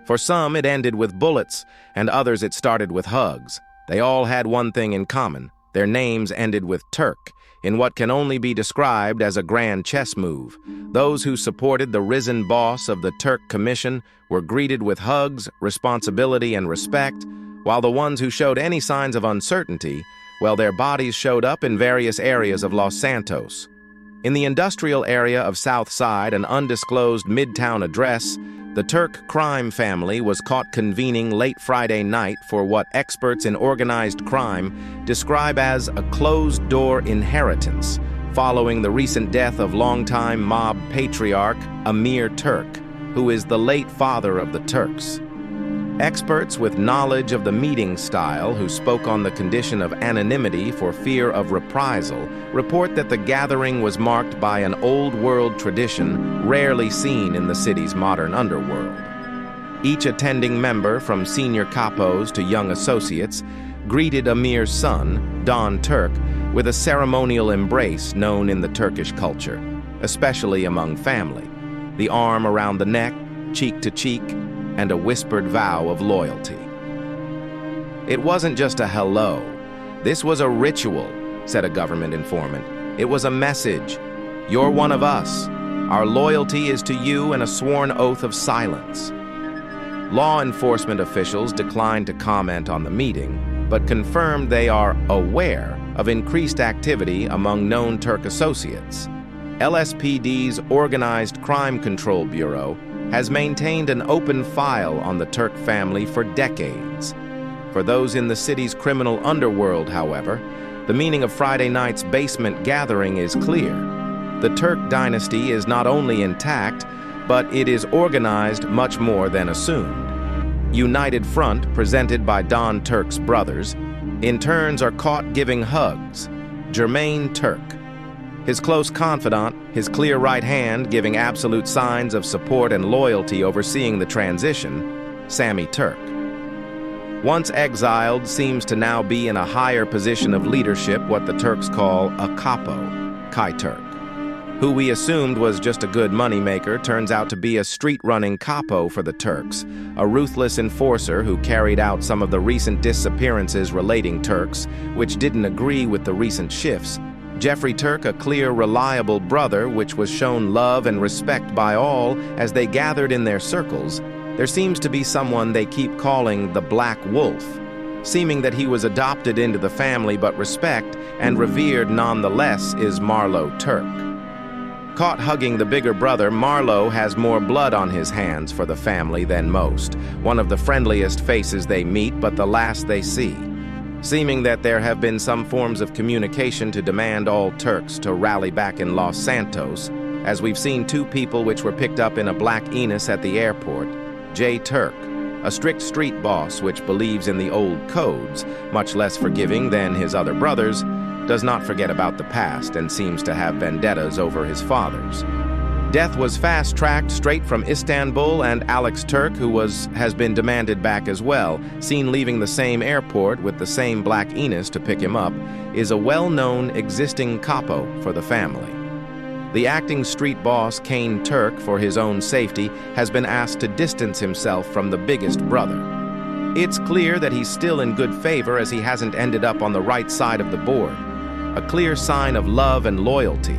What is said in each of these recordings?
For some, it ended with bullets, and others it started with hugs. They all had one thing in common. Their names ended with Turk, in what can only be described as a grand chess move. Those who supported the risen boss of the Turk Commission were greeted with hugs, responsibility, and respect, while the ones who showed any signs of uncertainty, well, their bodies showed up in various areas of Los Santos. In the industrial area of South Side, an undisclosed midtown address, the Turk crime family was caught convening late Friday night for what experts in organized crime describe as a closed-door inheritance, following the recent death of longtime mob patriarch Amir Turk, who is the late father of the Turks. Experts with knowledge of the meeting style who spoke on the condition of anonymity for fear of reprisal report that the gathering was marked by an old-world tradition rarely seen in the city's modern underworld. Each attending member, from senior capos to young associates, greeted Amir's son, Don Turk, with a ceremonial embrace known in the Turkish culture, especially among family, the arm around the neck, cheek to cheek, and a whispered vow of loyalty. It wasn't just a hello. This was a ritual, said a government informant. It was a message. You're one of us. Our loyalty is to you, and a sworn oath of silence. Law enforcement officials declined to comment on the meeting, but confirmed they are aware of increased activity among known Turk associates. LSPD's Organized Crime Control Bureau has maintained an open file on the Turk family for decades. For those in the city's criminal underworld, however, the meaning of Friday night's basement gathering is clear. The Turk dynasty is not only intact, but it is organized much more than assumed. United Front, presented by Don Turk's brothers, in turns are caught giving hugs. Jermaine Turk, his close confidant, his clear right hand giving absolute signs of support and loyalty overseeing the transition, Sammy Turk. Once exiled, seems to now be in a higher position of leadership, what the Turks call a capo, Kai Turk, who we assumed was just a good moneymaker, turns out to be a street-running capo for the Turks, a ruthless enforcer who carried out some of the recent disappearances relating Turks, which didn't agree with the recent shifts. Jeffrey Turk, a clear, reliable brother, which was shown love and respect by all as they gathered in their circles. There seems to be someone they keep calling the Black Wolf, seeming that he was adopted into the family, but respect and revered nonetheless is Marlo Turk. Caught hugging the bigger brother, Marlo has more blood on his hands for the family than most, one of the friendliest faces they meet, but the last they see. Seeming that there have been some forms of communication to demand all Turks to rally back in Los Santos, as we've seen two people which were picked up in a black Enos at the airport. Jay Turk, a strict street boss which believes in the old codes, much less forgiving than his other brothers, does not forget about the past and seems to have vendettas over his fathers. Death was fast-tracked straight from Istanbul, and Alex Turk, who has been demanded back as well, seen leaving the same airport with the same black Enos to pick him up, is a well-known existing capo for the family. The acting street boss, Kane Turk, for his own safety, has been asked to distance himself from the biggest brother. It's clear that he's still in good favor as he hasn't ended up on the right side of the board, a clear sign of love and loyalty.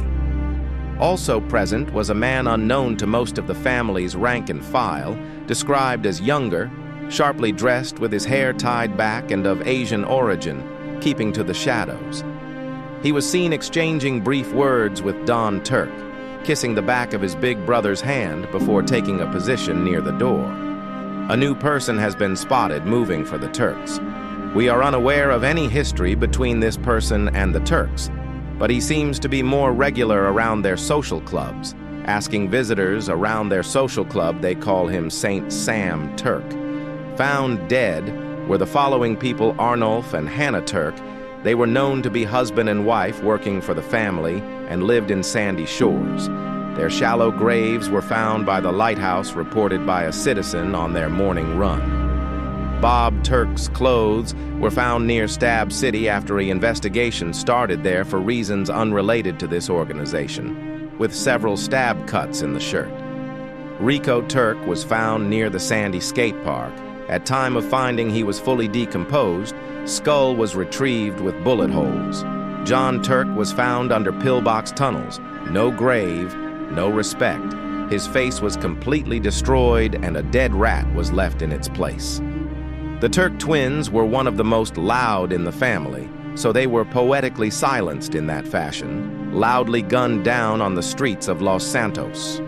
Also present was a man unknown to most of the family's rank and file, described as younger, sharply dressed with his hair tied back and of Asian origin, keeping to the shadows. He was seen exchanging brief words with Don Turk, kissing the back of his big brother's hand before taking a position near the door. A new person has been spotted moving for the Turks. We are unaware of any history between this person and the Turks, but he seems to be more regular around their social clubs. Asking visitors around their social club, they call him Saint Sam Turk. Found dead were the following people: Arnulf and Hannah Turk. They were known to be husband and wife working for the family and lived in Sandy Shores. Their shallow graves were found by the lighthouse, reported by a citizen on their morning run. Bob Turk's clothes were found near Stab City after an investigation started there for reasons unrelated to this organization, with several stab cuts in the shirt. Rico Turk was found near the Sandy skate park. At time of finding, he was fully decomposed. Skull was retrieved with bullet holes. John Turk was found under pillbox tunnels. No grave, no respect. His face was completely destroyed and a dead rat was left in its place. The Turk twins were one of the most loud in the family, so they were poetically silenced in that fashion, loudly gunned down on the streets of Los Santos.